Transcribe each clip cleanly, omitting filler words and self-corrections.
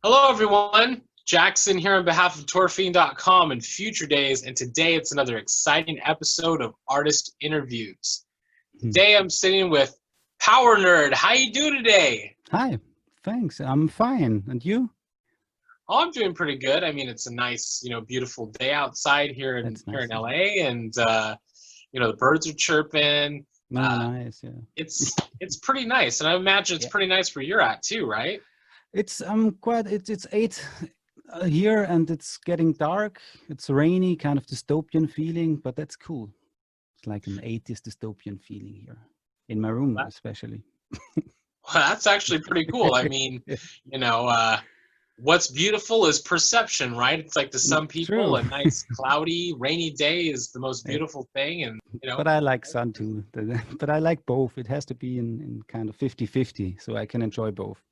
Hello, everyone. Jak Syn here on behalf of Fiend.com and Future Daze, and today it's another exciting episode of Artist Interviews. Today I'm sitting with Powernerd. How you doing today? Hi, thanks. I'm fine. And you? Oh, I'm doing pretty good. I mean, it's a nice, beautiful day outside here in LA, and the birds are chirping. Nice, yeah. It's pretty nice, and I imagine it's pretty nice where you're at too, right? It's it's 8 here and it's getting dark. It's rainy, kind of dystopian feeling, but that's cool. It's like an 80s dystopian feeling here in my room, especially. Well, that's actually pretty cool. I mean, what's beautiful is perception, right? It's like to some people, a nice cloudy, rainy day is the most beautiful thing, and But I like sun too. But I like both. It has to be in kind of 50-50, so I can enjoy both.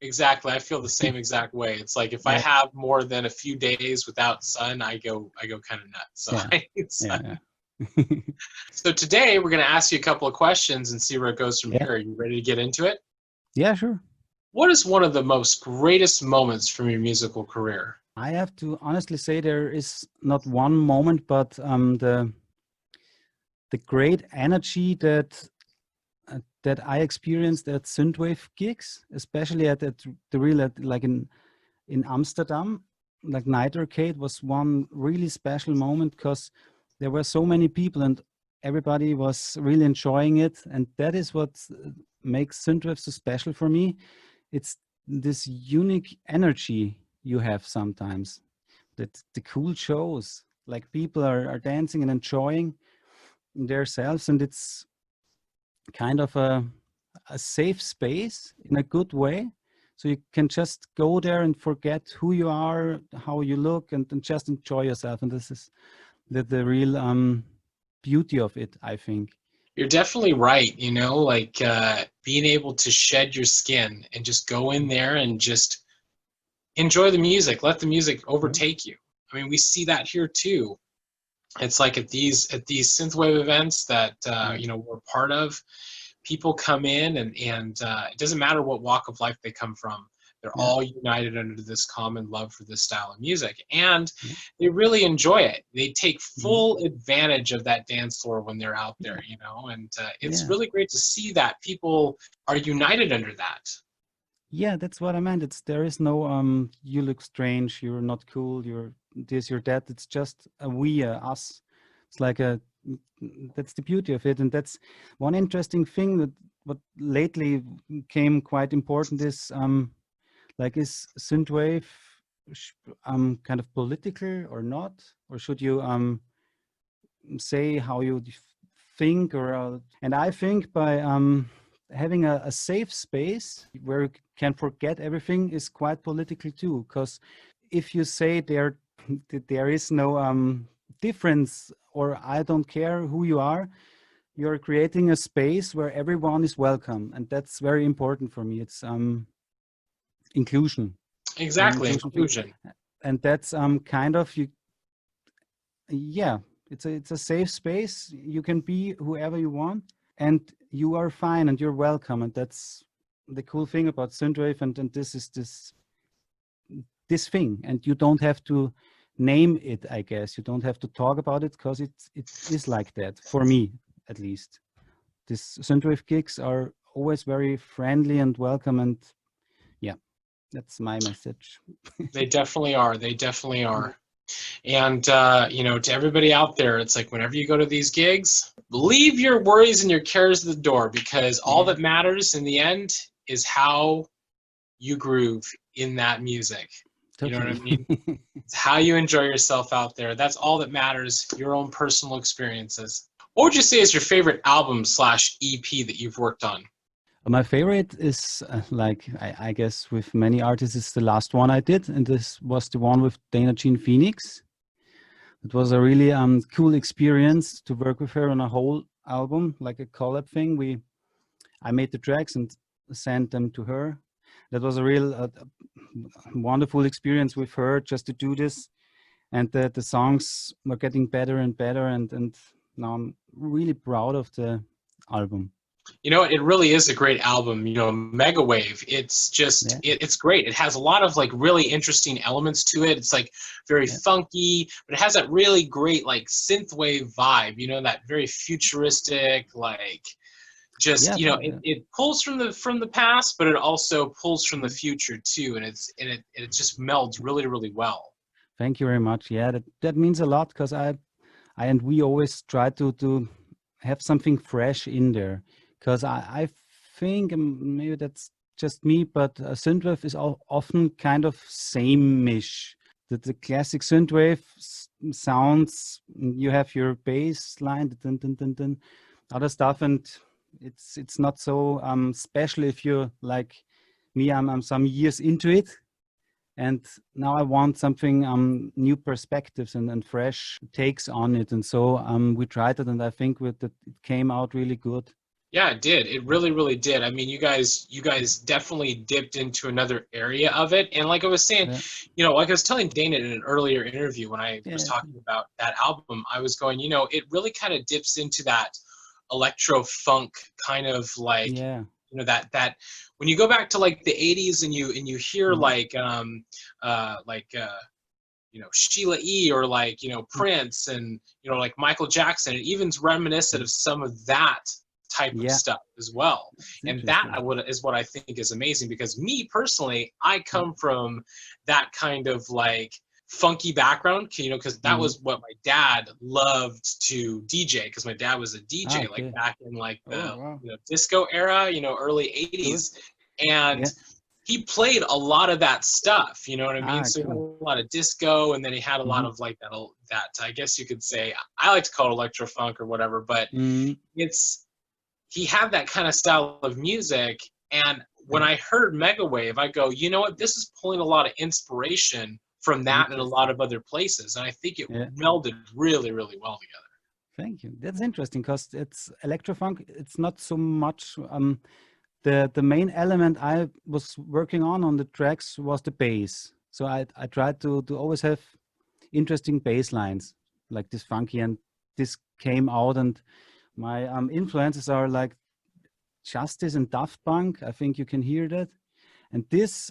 Exactly. I feel the same exact way. It's like if I have more than a few days without sun, I go kind of nuts. So I need sun. So today we're going to ask you a couple of questions and see where it goes from here. Are you ready to get into it? Yeah, sure. What is one of the most greatest moments from your musical career? I have to honestly say there is not one moment, but the great energy that I experienced at synthwave gigs, especially at like in Amsterdam, like Night Arcade was one really special moment because there were so many people and everybody was really enjoying it, and that is what makes synthwave so special for me. It's this unique energy you have sometimes, that the cool shows, like people are dancing and enjoying themselves, and it's kind of a safe space in a good way. So you can just go there and forget who you are, how you look, and just enjoy yourself. And this is the real beauty of it, I think. You're definitely right. Being able to shed your skin and just go in there and just enjoy the music, let the music overtake you. I mean, we see that here too. It's like at these synthwave events that we're part of, people come in and it doesn't matter what walk of life they come from. They're all united under this common love for this style of music, and they really enjoy it. They take full advantage of that dance floor when they're out there, and it's really great to see that people are united under that. Yeah, that's what I meant. There is no you look strange, you're not cool, you're this, you're that. It's just a we, us. It's like that's the beauty of it, and that's one interesting thing that what lately came quite important is is synthwave kind of political or not, or should you say how you think, or and I think by having a safe space where you can forget everything is quite political too, because if you say there is no difference, or I don't care who you are, you're creating a space where everyone is welcome, and that's very important for me. It's inclusion. Exactly, inclusion. And that's kind of it's a safe space. You can be whoever you want, and you are fine, and you're welcome. And that's the cool thing about synthwave, and this is this thing, and you don't have to name it, I guess. You don't have to talk about it, because it is like that, for me at least. These synthwave gigs are always very friendly and welcome, and that's my message. They definitely are. They definitely are. And, to everybody out there, it's like whenever you go to these gigs, leave your worries and your cares at the door, because all that matters in the end is how you groove in that music. You know what I mean? It's how you enjoy yourself out there. That's all that matters, your own personal experiences. What would you say is your favorite album / EP that you've worked on? My favorite is I guess with many artists, it's the last one I did, and this was the one with Dana Jean Phoenix. It was a really cool experience to work with her on a whole album, like a collab thing. I made the tracks and sent them to her. That was a real wonderful experience with her, just to do this, and the songs were getting better and better, and now I'm really proud of the album. You know, it really is a great album. You know, Megawave. It's just Yeah, it's great. It has a lot of like really interesting elements to it. It's like very yeah, funky, but it has that really great like synthwave vibe. You know, that very futuristic like just yeah. you know it pulls from the past, but it also pulls from the Mm. future too, and it just melds really really well. Thank you very much. Yeah, that means a lot because I and we always try to have something fresh in there because I think maybe that's just me, but synthwave is often kind of same-ish. The classic synthwave sounds. You have your bass line, dun, dun, dun, dun, other stuff, and it's not so special if you're like me. I'm some years into it, and now I want something new perspectives and fresh takes on it. And so we tried it, and I think with it came out really good. Yeah, it did. It really, really did. I mean, you guys definitely dipped into another area of it. And like I was saying, Yeah, you know, like I was telling Dana in an earlier interview when I was yeah, talking about that album, I was going, you know, it really kind of dips into that electro funk kind of like, yeah. you know, that when you go back to like the 80s and you hear Mhm. like you know, Sheila E. or like, you know, Mm, Prince and, you know, like Michael Jackson, and even's reminiscent mm. of some of that type of Yeah, stuff as well. it's And that interesting. is what I think is amazing because me personally, I Mm, come from that kind of like funky background, you know, because that mhm. was what my dad loved to DJ because my dad was a Ah, DJ like okay. back in like Oh, the, wow. you know, disco era, you know, early Cool. 80s. And Yeah. he played a lot of that stuff, you know what I mean? Ah, So he had cool. a lot of disco, and then he had a lot Hmm. of like that I guess you could say I like to call it electro funk or whatever, but Mm, it's he had that kind of style of music. And when yeah. I heard Megawave, I go, you know what? This is pulling a lot of inspiration from that and a lot Interesting. of other places, and I think it Yeah. melded really, really well together. Thank you. That's interesting because it's electrofunk. It's not so much. The main element I was working on the tracks was the bass. So I tried to always have interesting bass lines like this funky, and this came out. And my influences are like Justice and Daft Punk. I think you can hear that. And this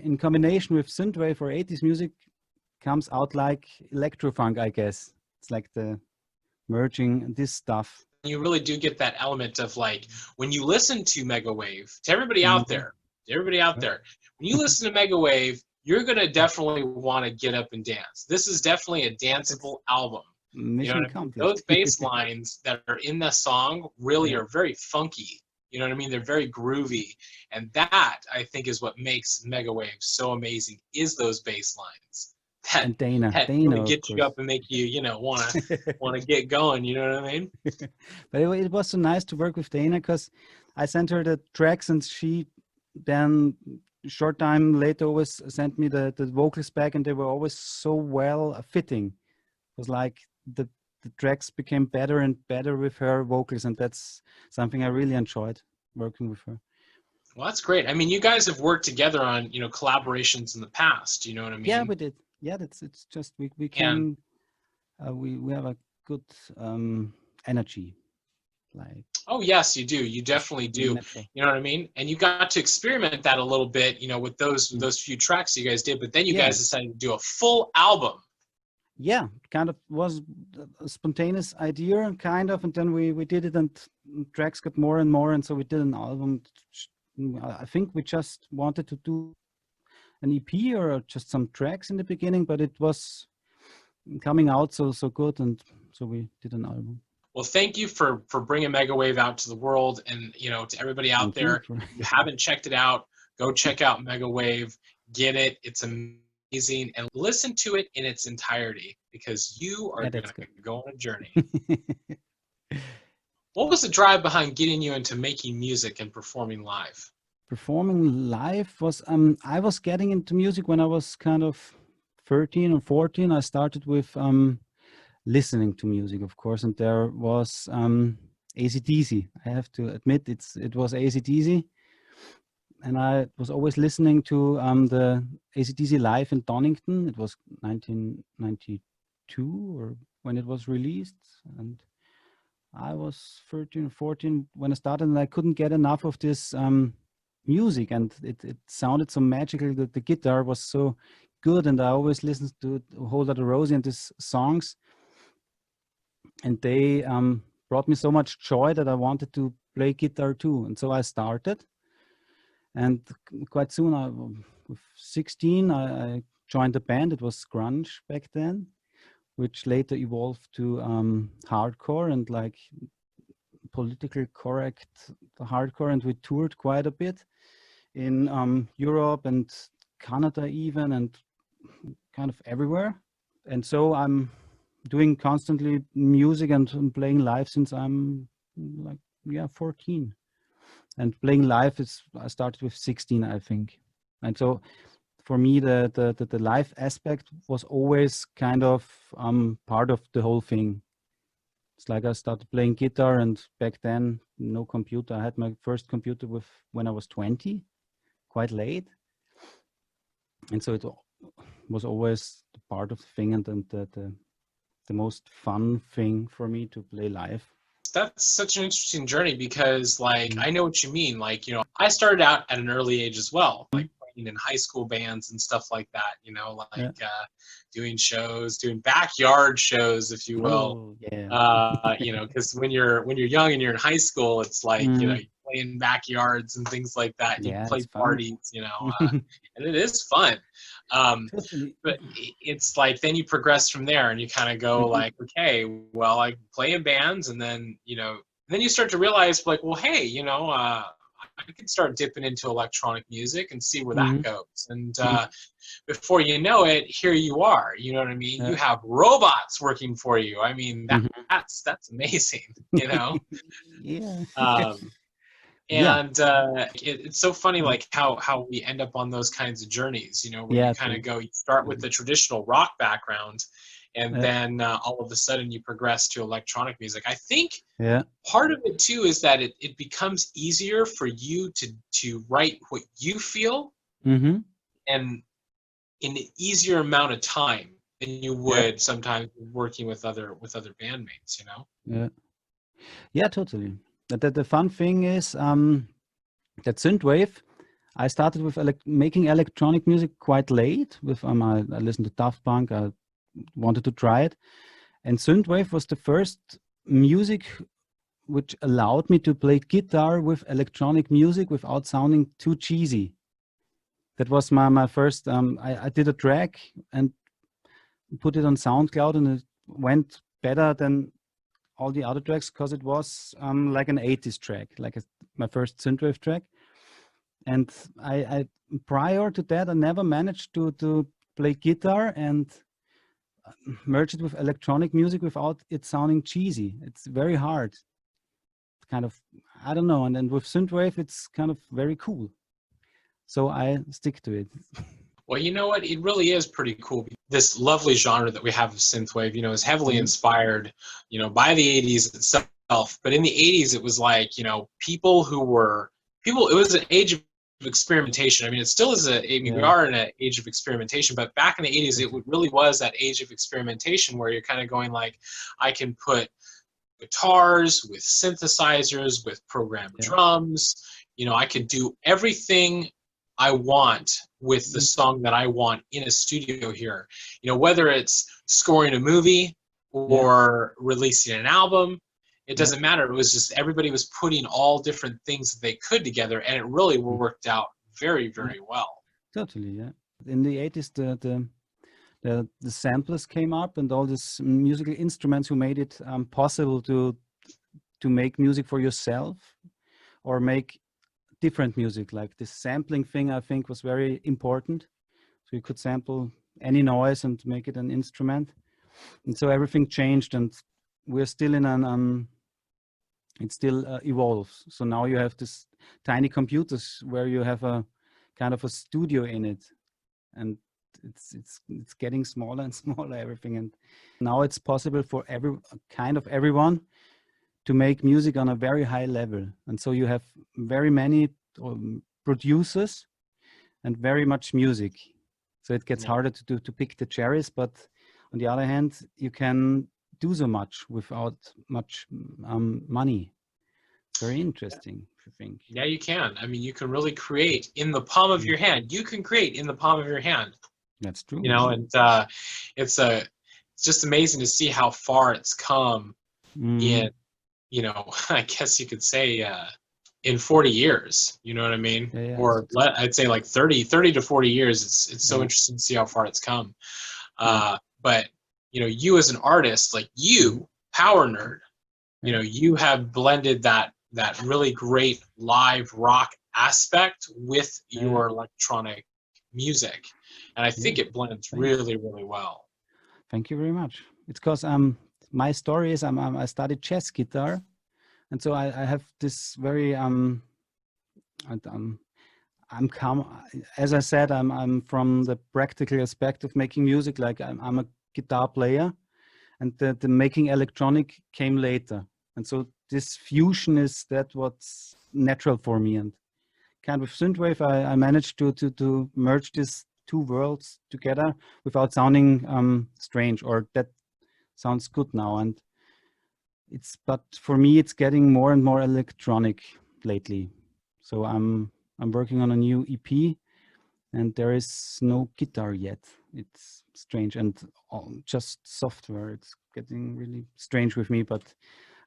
in combination with synthwave or 80s music comes out like electrofunk, I guess. It's like the merging this stuff. You really do get that element of like when you listen to Megawave, to everybody out Mhm. there, when you listen to Megawave, you're gonna definitely want to get up and dance. This is definitely a That's danceable album. You know mission what I mean? Those accomplished. bass lines that are in the song really Yeah. are very funky. You know what I mean? They're very groovy. And that I think is what makes Megawave so amazing is those bass lines that And Dana, that really Dana, of get you course. up and make you, you know, wanna get going, you know what I mean? But it was so nice to work with Dana because I sent her the tracks, and she then short time later always sent me the vocals back, and they were always so well fitting. It was like the tracks became better and better with her vocals, and that's something I really enjoyed working with her. Well, that's great. I mean, you guys have worked together on, you know, collaborations in the past, you know what I Yeah, mean? we did. Yeah, that's it's just we And can we have a good energy, like oh yes, you do. You definitely do. natural. You know what I mean? And you got to experiment that a little bit, you know, with Mm. those few tracks you guys did, but then you Yeah, guys decided to do a full album. yeah, kind of was a spontaneous idea, kind of, and then we did it, and tracks got more and more, and so we did an album. I think we just wanted to do an EP or just some tracks in the beginning, but it was coming out so good, and so we did an album. Well, thank you for bringing Megawave out to the world, and you know, to everybody out Thank you there. for If you haven't checked it out, go check out Megawave. Get it. It's amazing, and listen to it in its entirety because you are yeah, going that's to good. go on a journey. What was the drive behind getting you into making music and performing live? Performing live was I was getting into music when I was kind of 13 or 14. I started with listening to music, of course, and there was AC/DC. I have to admit, it was AC/DC, and I was always listening to the AC/DC live in Donington. It was 1992 or when it was released, and I was 13, 14 when I started, and I couldn't get enough of this music, and it sounded so magical. That the guitar was so good, and I always listened to Whole Lotta Rosie and these songs, and they brought me so much joy that I wanted to play guitar too. And so I started, and quite soon, with 16, I joined a band. It was grunge back then, which later evolved to hardcore and like politically correct hardcore, and we toured quite a bit in Europe and Canada even, and kind of everywhere. And so I'm doing constantly music and playing live since I'm like 14. And playing live I started with 16, I think. And so for me the live aspect was always kind of part of the whole thing. It's like I started playing guitar, and back then no computer. I had my first computer when I was 20, quite late. And so it was always part of the thing, and the most fun thing for me to play live. That's such an interesting journey, because like I know what you mean. Like, you know, I started out at an early age as well, like playing in high school bands and stuff like that, you know, like doing shows, doing backyard shows, if you will. You know, because when you're young and you're in high school, it's like, you know, you play in backyards and things like that, and you play parties, you know, and it is fun. But it's like then you progress from there, and you kind of go like, okay, well, I play in bands, and then, you know, then you start to realize like, well, hey, you know, I could start dipping into electronic music and see where that goes. And before you know it, here you are. You know what I mean? You have robots working for you. I mean, that's amazing. You know? And it's so funny, like how we end up on those kinds of journeys, you know, where you kind of go, you start with the traditional rock background, and then all of a sudden you progress to electronic music. I think part of it too is that it becomes easier for you to write what you feel, and in an easier amount of time than you would sometimes working with other bandmates, you know? Yeah, totally. The fun thing is that synthwave, I started with making electronic music quite late. With I listened to Daft Punk. I wanted to try it, and synthwave was the first music which allowed me to play guitar with electronic music without sounding too cheesy. That was my first. I did a track and put it on SoundCloud, and it went better than all the other tracks because it was like an 80s track, like my first synthwave track. And I prior to that, I never managed to play guitar and merge it with electronic music without it sounding cheesy. It's very hard. Kind of, I don't know. And then with synthwave, it's kind of very cool. So I stick to it. Well, you know what? It really is pretty cool. This lovely genre that we have of synthwave, you know, is heavily inspired, you know, by the 80s itself. But in the 80s, it was like, you know, it was an age of experimentation. I mean, it still is we are in an age of experimentation, but back in the 80s, it really was that age of experimentation where you're kind of going like, I can put guitars with synthesizers, with programmed drums, you know, I could do everything I want with the song that I want in a studio here. You know, whether it's scoring a movie or releasing an album, it doesn't matter. It was just everybody was putting all different things that they could together, and it really worked out very, very well. Totally, yeah. In the 80s, the samplers came up, and all these musical instruments who made it possible to make music for yourself or make different music. Like this sampling thing, I think, was very important. So you could sample any noise and make it an instrument. And so everything changed, and we're still in an it still evolves. So now you have this tiny computers where you have a kind of a studio in it, and it's getting smaller and smaller, everything. And now it's possible for everyone to make music on a very high level. And so you have very many producers and very much music. So it gets harder to pick the cherries, but on the other hand, you can do so much without much money. Very interesting, I think. Yeah, you can. I mean, you can really create in the palm of your hand. You can create in the palm of your hand. That's true. You know, and it's just amazing to see how far it's come in, you know, I guess you could say in 40 years, you know what I mean? Yeah, Or I'd say like 30 to 40 years. It's so interesting to see how far it's come. But, you know, you as an artist, like you, Powernerd, you know, you have blended that really great live rock aspect with your electronic music. And I think it blends really, really well. Thank you very much. It's because my story is I studied chess guitar, and so I have this very as I said, I'm from the practical aspect of making music. Like I'm a guitar player, and the making electronic came later. And so this fusion is what's natural for me. And kind of synthwave, I managed to merge these two worlds together without sounding strange, or that sounds good now. And but for me, it's getting more and more electronic lately. So I'm working on a new EP, and there is no guitar yet. It's strange, and just software. It's getting really strange with me, but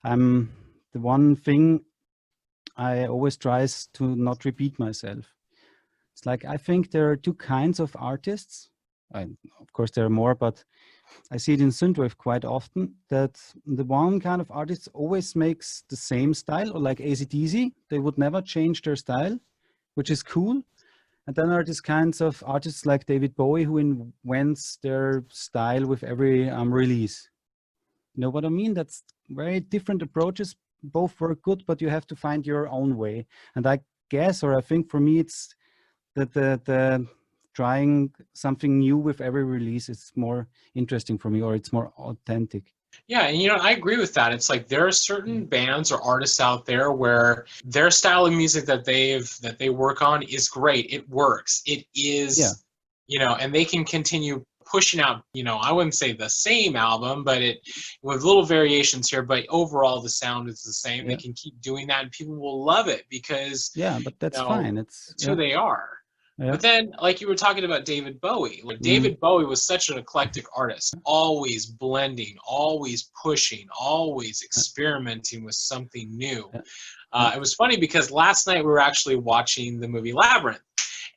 the one thing I always try is to not repeat myself. It's like, I think there are two kinds of artists. Of course, there are more, but I see it in synthwave quite often, that the one kind of artist always makes the same style, or like AC/DC, they would never change their style, which is cool. And then there are these kinds of artists like David Bowie, who invents their style with every release. You know what I mean? That's very different approaches. Both work good, but you have to find your own way. And I guess, or I think for me, it's that the trying something new with every release is more interesting for me, or it's more authentic. Yeah, and you know, I agree with that. It's like there are certain bands or artists out there where their style of music that they work on is great. It works. It is, you know, and they can continue pushing out, you know, I wouldn't say the same album, but it with little variations here, but overall the sound is the same. They can keep doing that and people will love it because but that's, you know, fine. It's who they are. But then, like you were talking about David Bowie, like David Bowie was such an eclectic artist, always blending, always pushing, always experimenting with something new. It was funny because last night we were actually watching the movie Labyrinth.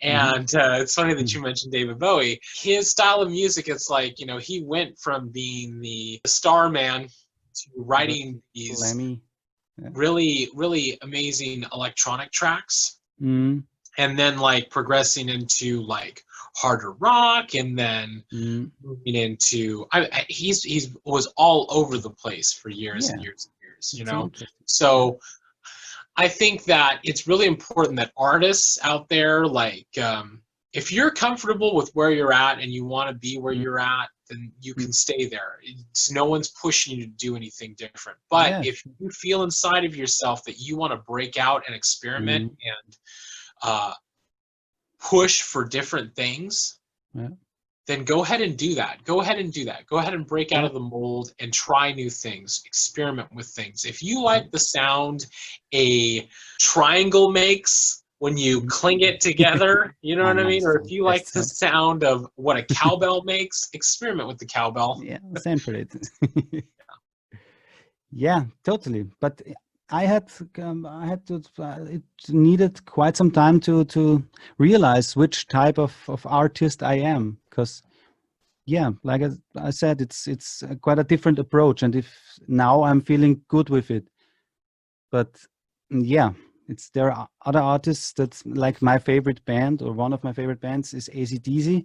And it's funny that you mentioned David Bowie. His style of music, it's like, you know, he went from being the star man to writing these really, really amazing electronic tracks. And then like progressing into like harder rock, and then moving into he's was all over the place for years and years and years, you know. So I think that it's really important that artists out there, like if you're comfortable with where you're at and you want to be where you're at, then you can stay there. No one's pushing you to do anything different. But if you feel inside of yourself that you want to break out and experiment and push for different things, then go ahead and do that. Go ahead and do that. Go ahead and break out of the mold and try new things. Experiment with things. If you like the sound a triangle makes when you cling it together, you know what I mean? Or if you like the sound of what a cowbell makes, experiment with the cowbell. Yeah, sample it. Yeah, totally. But I had to. It needed quite some time to realize which type of artist I am, because, like I said, it's quite a different approach. And if now I'm feeling good with it, but there are other artists that's like my favorite band, or one of my favorite bands is AC/DC,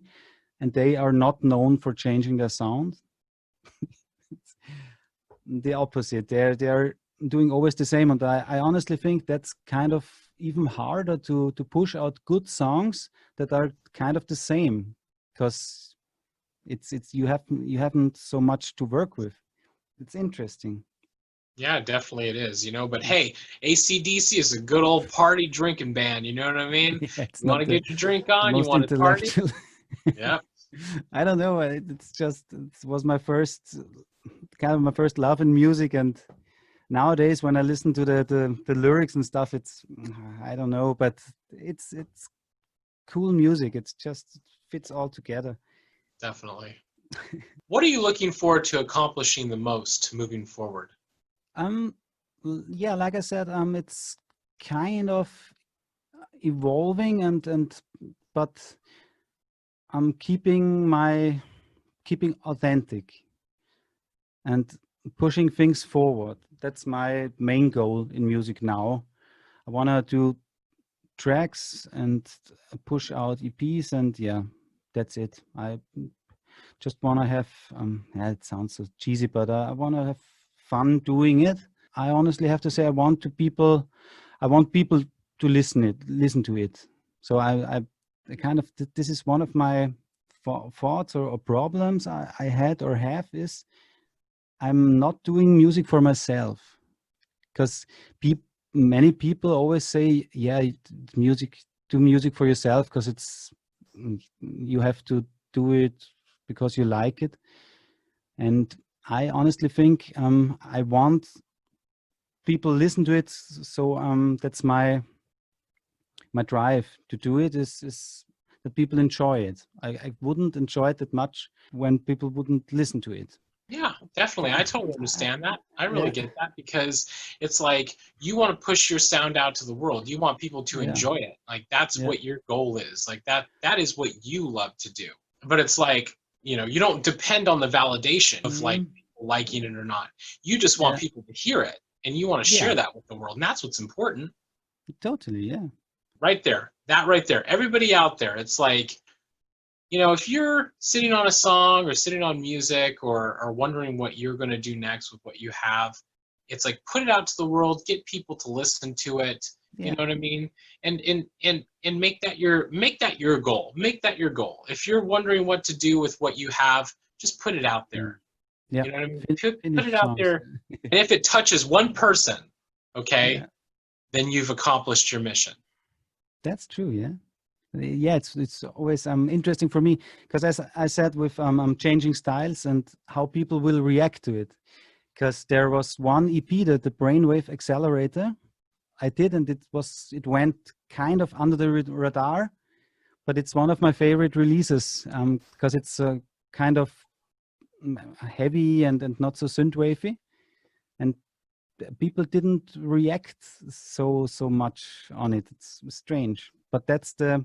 and they are not known for changing their sound. The opposite. They're doing always the same, and I honestly think that's kind of even harder to push out good songs that are kind of the same, because it's you haven't so much to work with. It's interesting. Yeah, definitely it is, you know. But hey, AC/DC is a good old party drinking band, you know what I mean? You want to get your drink on, you want to party? Yeah. I don't know. It was my first kind of my first love in music. And nowadays, when I listen to the lyrics and stuff, it's, I don't know, but it's cool music. It's just, it fits all together. Definitely. What are you looking forward to accomplishing the most moving forward? Yeah, like I said, it's kind of evolving, but I'm keeping authentic and pushing things forward. That's my main goal in music now. I want to do tracks and push out EPs, and yeah, that's it. I just want to have, yeah, it sounds so cheesy, but I want to have fun doing it. I honestly have to say, I want people to listen to it. So I kind of, this is one of my thoughts or problems I had or have, is I'm not doing music for myself, because many people always say, yeah, do music for yourself, because you have to do it because you like it. And I honestly think I want people listen to it. So that's my drive to do it, is that people enjoy it. I wouldn't enjoy it that much when people wouldn't listen to it. Yeah, definitely. I totally understand that. I really Yeah. get that, because it's like you want to push your sound out to the world. You want people to Yeah. enjoy it. Like that's Yeah. what your goal is. Like that is what you love to do. But it's like, you know, you don't depend on the validation of like people liking it or not. You just want Yeah. people to hear it, and you want to Yeah. share that with the world. And that's what's important. Totally, yeah. Right there. That right there. Everybody out there, it's like, you know, if you're sitting on a song or sitting on music, or wondering what you're going to do next with what you have, it's like, put it out to the world, get people to listen to it. Yeah. You know what I mean? And make that your goal. Make that your goal. If you're wondering what to do with what you have, just put it out there. Yeah. You know what I mean? Put Finish it out songs. there. And if it touches one person, okay, Yeah. then you've accomplished your mission. That's true, yeah. Yeah, it's always interesting for me, because as I said, with changing styles and how people will react to it. Because there was one EP, the Brainwave Accelerator, I did, and it went kind of under the radar, but it's one of my favorite releases, because it's kind of heavy and not so synthwavy, and people didn't react so much on it. It's strange, but that's the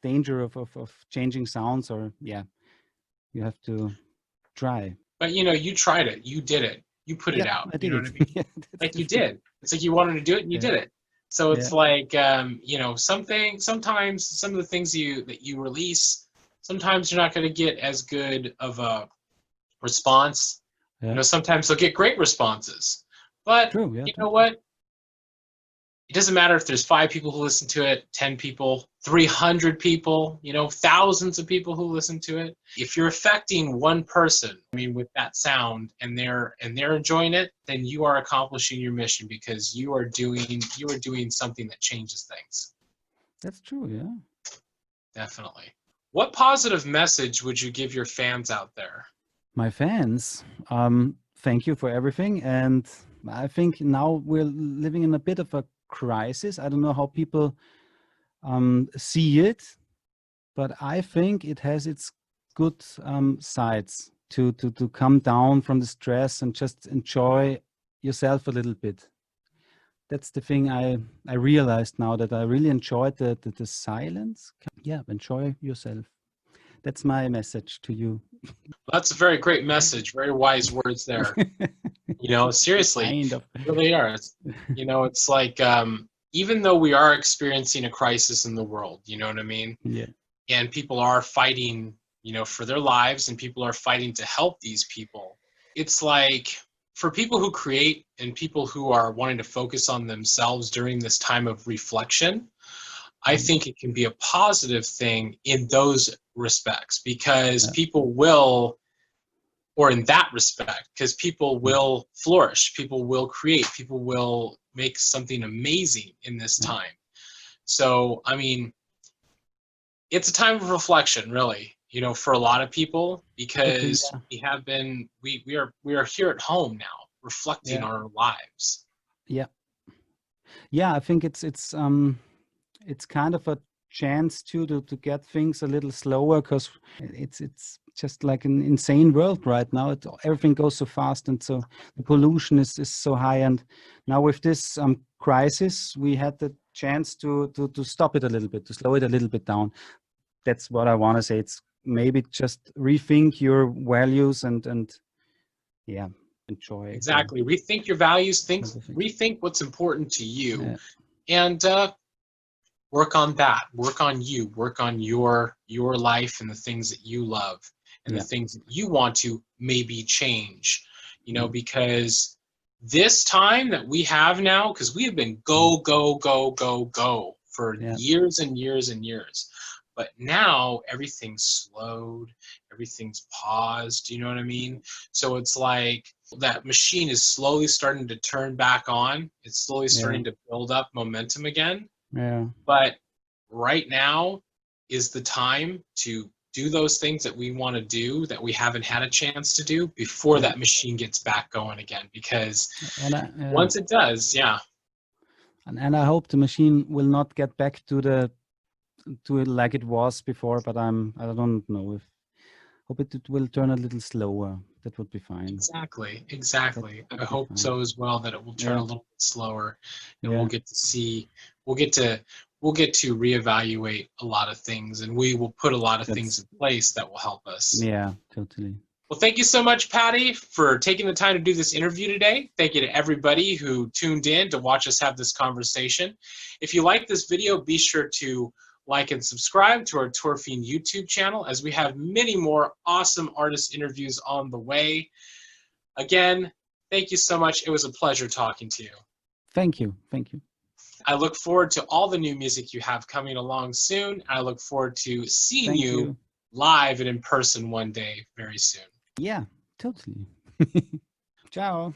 danger of changing sounds, or yeah, you have to try. But you know, you tried it, you did it, you put it Yeah, out. I You did know it. what I mean? Yeah, Like you did. It's like you wanted to do it and you did it. So it's Yeah. like, you know, sometimes some of the things that you release, sometimes you're not going to get as good of a response. Yeah. You know, sometimes they'll get great responses. But True. Yeah. you know what? It doesn't matter if there's 5 people who listen to it, 10 people, 300 people, you know, thousands of people who listen to it. If you're affecting one person, I mean, with that sound, and they're enjoying it, then you are accomplishing your mission, because you are doing something that changes things. That's true. Yeah. Definitely. What positive message would you give your fans out there? My fans, thank you for everything. And I think now we're living in a bit of a crisis. I don't know how people see it, but I think it has its good sides to come down from the stress and just enjoy yourself a little bit. That's the thing I realized now, that I really enjoyed the silence. Yeah, enjoy yourself. That's my message to you. That's a very great message. Very wise words there. You know, seriously, Kind of. really are. You know, it's like, even though we are experiencing a crisis in the world, you know what I mean? Yeah. And people are fighting, you know, for their lives, and people are fighting to help these people. It's like, for people who create and people who are wanting to focus on themselves during this time of reflection, I think it can be a positive thing in those respects, because people will, or in that respect, because people will flourish, people will create, people will make something amazing in this time. So, I mean, it's a time of reflection, really. you know, for a lot of people, Totally, because we are here at home now, reflecting yeah, on our lives. yeah, yeah. I think it's kind of a chance to get things a little slower, because it's just like an insane world right now. Everything goes so fast, and so the pollution is so high. And now with this crisis, we had the chance to stop it a little bit, to slow it a little bit down. That's what I want to say. It's maybe just rethink your values and yeah, enjoy Exactly. Rethink your values. everything. Rethink what's important to you, Yeah, and work on that. Work on you. Work on your life and the things that you love and the yeah, things that you want to maybe change. You know, mm, because this time that we have now, because we have been mm, go go go go go for yeah, years and years and years, but now everything's slowed, everything's paused. You know what I mean? So it's like that machine is slowly starting to turn back on. It's slowly yeah, starting to build up momentum again, yeah. but right now is the time to do those things that we want to do that we haven't had a chance to do before Yeah. that machine gets back going again. Because And once it does, yeah, and I hope the machine will not get back to it like it was before. But I don't know, if hope it will turn a little slower. That would be fine. exactly, That exactly. I would be hope fine. so as well, that it will turn a Yeah, little bit slower, and yeah. we'll get to, we'll get to reevaluate a lot of things, and we will put a lot of things That's in place that will help us. yeah, totally. Well, thank you so much, Paddy, for taking the time to do this interview today. Thank you to everybody who tuned in to watch us have this conversation. If you like this video, be sure to like and subscribe to our Tour Fiend YouTube channel, as we have many more awesome artist interviews on the way. Again, thank you so much. It was a pleasure talking to you. Thank you, thank you, I look forward to all the new music you have coming along soon. I look forward to seeing thank you you. live and in person one day very soon. Yeah, totally. Ciao.